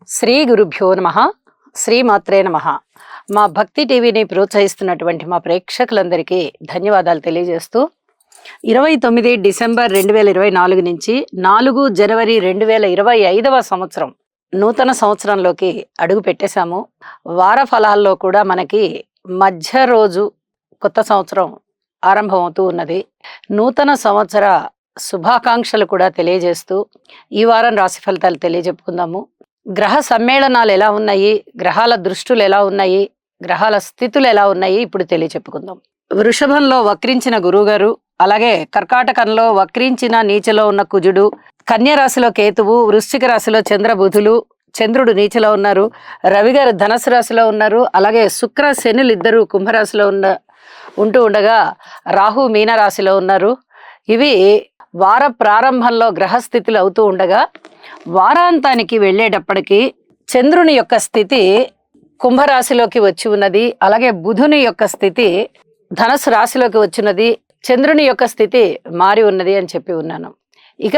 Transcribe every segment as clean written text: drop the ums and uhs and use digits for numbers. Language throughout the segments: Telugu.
శ్రీ గురుభ్యో నమః. శ్రీమాత్రే నమః. మా భక్తి టీవీని ప్రోత్సహిస్తున్నటువంటి మా ప్రేక్షకులందరికీ ధన్యవాదాలు తెలియజేస్తూ 29 డిసెంబర్ 2024 నుంచి 4 జనవరి 2025వ సంవత్సరం నూతన సంవత్సరంలోకి అడుగు పెట్టేశాము. వార ఫలాల్లో కూడా మనకి మధ్య రోజు కొత్త సంవత్సరం ఆరంభమవుతూ ఉన్నది. నూతన సంవత్సర శుభాకాంక్షలు కూడా తెలియజేస్తూ ఈ వారం రాశి ఫలితాలు తెలియజెప్పుకుందాము. గ్రహ సమ్మేళనాలు ఎలా ఉన్నాయి, గ్రహాల దృష్టులు ఎలా ఉన్నాయి, గ్రహాల స్థితులు ఎలా ఉన్నాయి ఇప్పుడు తెలియచెప్పుకుందాం. వృషభంలో వక్రించిన గురువుగారు, అలాగే కర్కాటకంలో వక్రించిన నీచలో ఉన్న కుజుడు, కన్య రాశిలో కేతువు, వృశ్చిక రాశిలో చంద్రబుధులు, చంద్రుడు నీచలో ఉన్నారు, రవి గారు ధనస్సు రాశిలో ఉన్నారు, అలాగే శుక్ర శనులు ఇద్దరు కుంభరాశిలో ఉంటూ ఉండగా రాహు మీన రాశిలో ఉన్నారు. ఇవి వార ప్రారంభంలో గ్రహస్థితులు అవుతూ ఉండగా వారాంతానికి వెళ్ళేటప్పటికి చంద్రుని యొక్క స్థితి కుంభరాశిలోకి వచ్చి ఉన్నది, అలాగే బుధుని యొక్క స్థితి ధనస్సు రాశిలోకి వచ్చినది, చంద్రుని యొక్క స్థితి మారి ఉన్నది అని చెప్పి ఉన్నాను. ఇక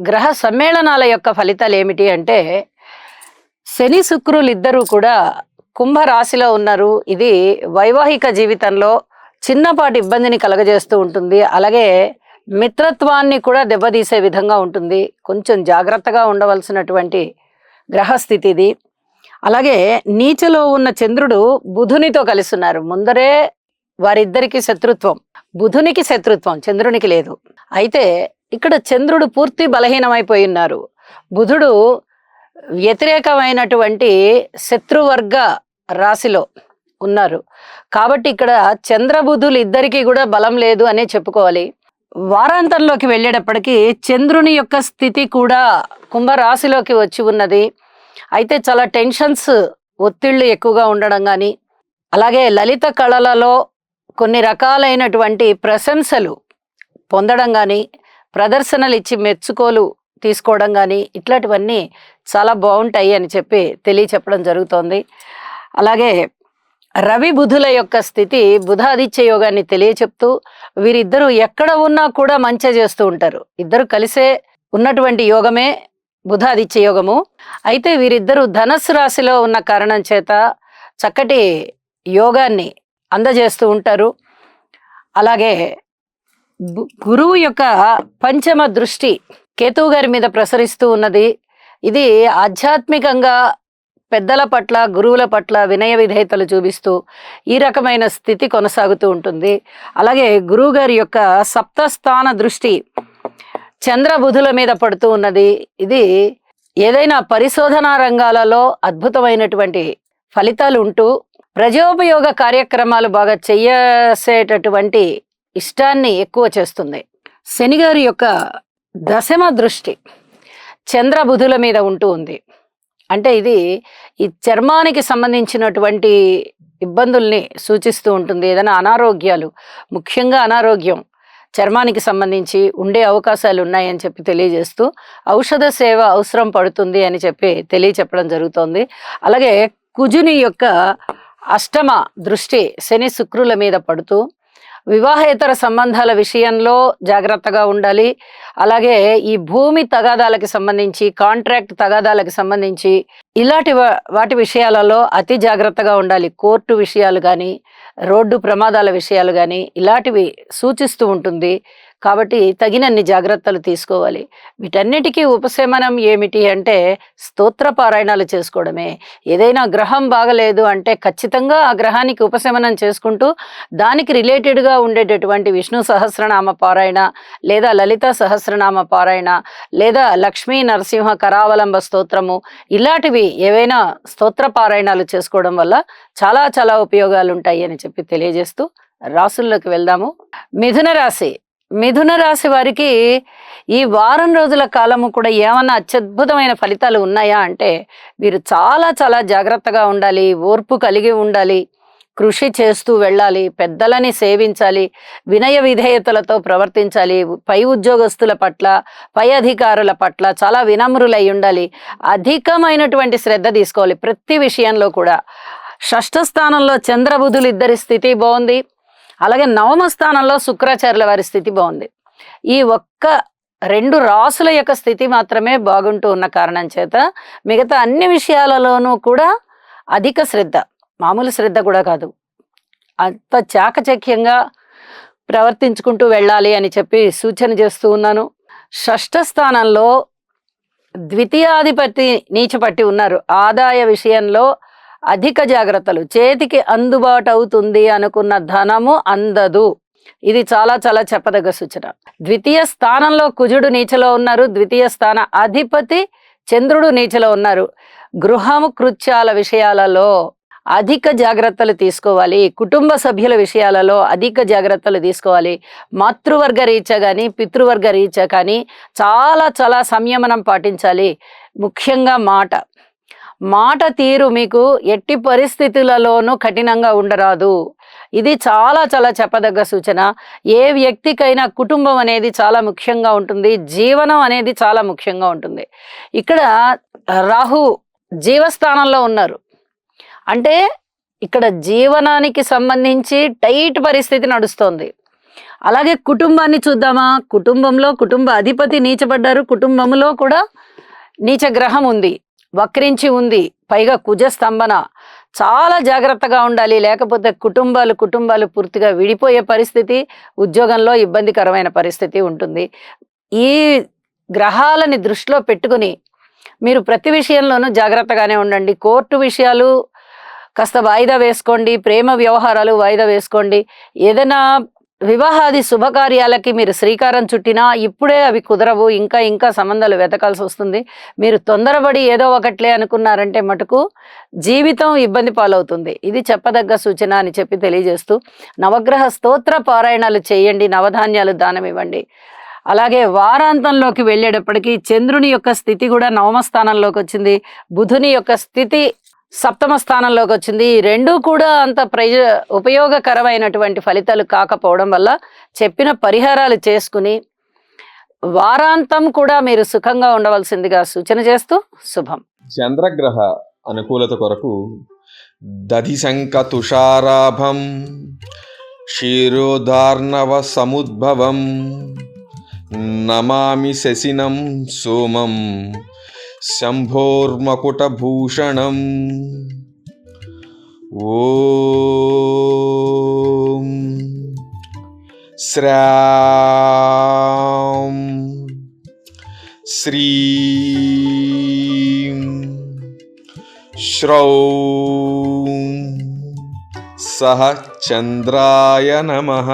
గ్రహ సమ్మేళనాల యొక్క ఫలితాలు ఏమిటి అంటే, శని శుక్రులు ఇద్దరూ కూడా కుంభరాశిలో ఉన్నారు. ఇది వైవాహిక జీవితంలో చిన్నపాటి ఇబ్బందిని కలగజేస్తూ ఉంటుంది, అలాగే మిత్రత్వాన్ని కూడా దెబ్బతీసే విధంగా ఉంటుంది. కొంచెం జాగ్రత్తగా ఉండవలసినటువంటి గ్రహస్థితి ఇది. అలాగే నీచలో ఉన్న చంద్రుడు బుధునితో కలిసి ఉన్నారు. ముందరే వారిద్దరికి శత్రుత్వం, బుధునికి శత్రుత్వం, చంద్రునికి లేదు. అయితే ఇక్కడ చంద్రుడు పూర్తి బలహీనమైపోయి ఉన్నారు, బుధుడు వ్యతిరేకమైనటువంటి శత్రువర్గ రాశిలో ఉన్నారు. కాబట్టి ఇక్కడ చంద్రబుధులు ఇద్దరికీ కూడా బలం లేదు అనే చెప్పుకోవాలి. వారాంతంలోకి వెళ్ళేటప్పటికి చంద్రుని యొక్క స్థితి కూడా కుంభరాశిలోకి వచ్చి ఉన్నది. అయితే చాలా టెన్షన్స్, ఒత్తిళ్లు ఎక్కువగా ఉండడం కానీ, అలాగే లలిత కళలలో కొన్ని రకాలైనటువంటి ప్రశంసలు పొందడం కానీ, ప్రదర్శనలు ఇచ్చి మెచ్చుకోలు తీసుకోవడం కానీ, ఇట్లాంటివన్నీ చాలా బాగుంటాయి అని చెప్పి తెలియచెప్పడం జరుగుతోంది. అలాగే రవి బుధుల యొక్క స్థితి బుధాదిత్య యోగాన్ని తెలియచెప్తూ వీరిద్దరూ ఎక్కడ ఉన్నా కూడా మంచి చేస్తూ ఉంటారు. ఇద్దరు కలిసే ఉన్నటువంటి యోగమే బుధాదిత్య యోగము. అయితే వీరిద్దరూ ధనస్సు రాశిలో ఉన్న కారణం చేత చక్కటి యోగాన్ని అందజేస్తూ ఉంటారు. అలాగే గురువు యొక్క పంచమ దృష్టి కేతువు గారి మీద ప్రసరిస్తూ ఉన్నది. ఇది ఆధ్యాత్మికంగా పెద్దల పట్ల, గురువుల పట్ల వినయ విధేయతలు చూపిస్తూ ఈ రకమైన స్థితి కొనసాగుతూ ఉంటుంది. అలాగే గురువు గారి యొక్క సప్తస్థాన దృష్టి చంద్రబుధుల మీద పడుతూ ఉన్నది. ఇది ఏదైనా పరిశోధనా రంగాలలో అద్భుతమైనటువంటి ఫలితాలు ఉంటూ ప్రజోపయోగ కార్యక్రమాలు బాగా చేసేటటువంటి ఇష్టాన్ని ఎక్కువ చేస్తుంది. శని గారి యొక్క దశమ దృష్టి చంద్రబుధుల మీద ఉంటూ ఉంది. అంటే ఇది ఈ చర్మానికి సంబంధించినటువంటి ఇబ్బందుల్ని సూచిస్తూ ఉంటుంది. ఏదైనా అనారోగ్యాలు, ముఖ్యంగా అనారోగ్యం చర్మానికి సంబంధించి ఉండే అవకాశాలు ఉన్నాయని చెప్పి తెలియజేస్తూ ఔషధ సేవ అవసరం పడుతుంది అని చెప్పి తెలియచెప్పడం జరుగుతోంది. అలాగే కుజుని యొక్క అష్టమ దృష్టి శని శుక్రుల మీద పడుతూ వివాహేతర సంబంధాల విషయంలో జాగ్రత్తగా ఉండాలి. అలాగే ఈ భూమి తగాదాలకు సంబంధించి, కాంట్రాక్ట్ తగాదాలకు సంబంధించి ఇలాంటి వాటి విషయాలలో అతి జాగ్రత్తగా ఉండాలి. కోర్టు విషయాలు కానీ, రోడ్డు ప్రమాదాల విషయాలు కానీ ఇలాంటివి సూచిస్తూ ఉంటుంది. కాబట్టి తగినన్ని జాగ్రత్తలు తీసుకోవాలి. వీటన్నిటికీ ఉపశమనం ఏమిటి అంటే స్తోత్ర పారాయణాలు చేసుకోవడమే. ఏదైనా గ్రహం బాగలేదు అంటే ఖచ్చితంగా ఆ గ్రహానికి ఉపశమనం చేసుకుంటూ దానికి రిలేటెడ్గా ఉండేటటువంటి విష్ణు సహస్రనామ పారాయణ, లేదా లలిత సహస్రనామ పారాయణ, లేదా లక్ష్మీ నరసింహ కరావలంబ స్తోత్రము, ఇలాంటివి ఏవైనా స్తోత్ర పారాయణాలు చేసుకోవడం వల్ల చాలా చాలా ఉపయోగాలు ఉంటాయి అని చెప్పి తెలియజేస్తూ రాసుల్లోకి వెళ్దాము. మిథున రాశి. మిథున రాశి వారికి ఈ వారం రోజుల కాలము కూడా ఏమన్నా అత్యద్భుతమైన ఫలితాలు ఉన్నాయా అంటే, వీరు చాలా చాలా జాగ్రత్తగా ఉండాలి, ఓర్పు కలిగి ఉండాలి, కృషి చేస్తూ వెళ్ళాలి, పెద్దలని సేవించాలి, వినయ విధేయతలతో ప్రవర్తించాలి, పై ఉద్యోగస్తుల పట్ల, పై అధికారుల పట్ల చాలా వినమ్రులై ఉండాలి, అధికమైనటువంటి శ్రద్ధ తీసుకోవాలి ప్రతి విషయంలో కూడా. షష్ఠ స్థానంలో చంద్రబుధులు ఇద్దరి స్థితి బాగుంది. అలాగే నవమ స్థానంలో శుక్రాచార్యుల వారి స్థితి బాగుంది. ఈ ఒక్క 2 రాసుల యొక్క స్థితి మాత్రమే బాగుంటూ ఉన్న కారణం చేత మిగతా అన్ని విషయాలలోనూ కూడా అధిక శ్రద్ధ, మామూలు శ్రద్ధ కూడా కాదు, అంత చాకచక్యంగా ప్రవర్తించుకుంటూ వెళ్ళాలి అని చెప్పి సూచన చేస్తూ ఉన్నాను. షష్ఠ స్థానంలో ద్వితీయాధిపతి నీచపట్టి ఉన్నారు. ఆదాయ విషయంలో అధిక జాగ్రత్తలు. చేతికి అందుబాటు అవుతుంది అనుకున్న ధనము అందదు. ఇది చాలా చాలా చెప్పదగ్గ సూచన. ద్వితీయ స్థానంలో కుజుడు నీచలో ఉన్నారు. ద్వితీయ స్థాన అధిపతి చంద్రుడు నీచలో ఉన్నారు. గృహము కృత్యాల విషయాలలో అధిక జాగ్రత్తలు తీసుకోవాలి. కుటుంబ సభ్యుల విషయాలలో అధిక జాగ్రత్తలు తీసుకోవాలి. మాతృవర్గ రీత్యా కానీ పితృవర్గ రీత్యా కానీ చాలా చాలా సంయమనం పాటించాలి. ముఖ్యంగా మాట తీరు మీకు ఎట్టి పరిస్థితులలోనూ కఠినంగా ఉండరాదు. ఇది చాలా చాలా చెప్పదగ్గ సూచన. ఏ వ్యక్తికైనా కుటుంబం అనేది చాలా ముఖ్యంగా ఉంటుంది, జీవనం అనేది చాలా ముఖ్యంగా ఉంటుంది. ఇక్కడ రాహు జీవస్థానంలో ఉన్నారు అంటే ఇక్కడ జీవనానికి సంబంధించి టైట్ పరిస్థితి నడుస్తోంది. అలాగే కుటుంబాన్ని చూద్దామా, కుటుంబంలో కుటుంబ అధిపతి నీచపడ్డారు. కుటుంబంలో కూడా నీచ గ్రహం ఉంది, వక్రించి ఉంది, పైగా కుజ స్తంభన. చాలా జాగ్రత్తగా ఉండాలి, లేకపోతే కుటుంబాలు పూర్తిగా విడిపోయే పరిస్థితి, ఉద్యోగంలో ఇబ్బందికరమైన పరిస్థితి ఉంటుంది. ఈ గ్రహాలని దృష్టిలో పెట్టుకుని మీరు ప్రతి విషయంలోనూ జాగ్రత్తగానే ఉండండి. కోర్టు విషయాలు కాస్త వాయిదా వేసుకోండి, ప్రేమ వ్యవహారాలు వాయిదా వేసుకోండి. ఏదైనా వివాహాది శుభకార్యాలకి మీరు శ్రీకారం చుట్టినా ఇప్పుడే అవి కుదరవు, ఇంకా సంబంధాలు వెతకాల్సి వస్తుంది. మీరు తొందరపడి ఏదో ఒకట్లే అనుకున్నారంటే మటుకు జీవితం ఇబ్బంది పాలవుతుంది. ఇది చెప్పదగ్గ సూచన అని చెప్పి తెలియజేస్తూ నవగ్రహ స్తోత్ర పారాయణాలు చేయండి, నవధాన్యాలు దానం ఇవ్వండి. అలాగే వారాంతంలోకి వెళ్ళేటప్పటికీ చంద్రుని యొక్క స్థితి కూడా నవమ స్థానంలోకి వచ్చింది, బుధుని యొక్క స్థితి సప్తమ స్థానంలోకి వచ్చింది. ఈ రెండూ కూడా అంత ఉపయోగకరమైనటువంటి ఫలితాలు కాకపోవడం వల్ల చెప్పిన పరిహారాలు చేసుకుని వారాంతం కూడా మీరు సుఖంగా ఉండవలసిందిగా సూచన చేస్తూ శుభం. చంద్రగ్రహ అనుకూలత కొరకు దధిశంక తుషారాభం క్షీరోదార్ణవ సముద్భవం నమామి శశినం సోమం శంభోర్మకుటభూషణం. ఓం శ్రాం శ్రీం శ్రౌం సహ చంద్రాయ నమః.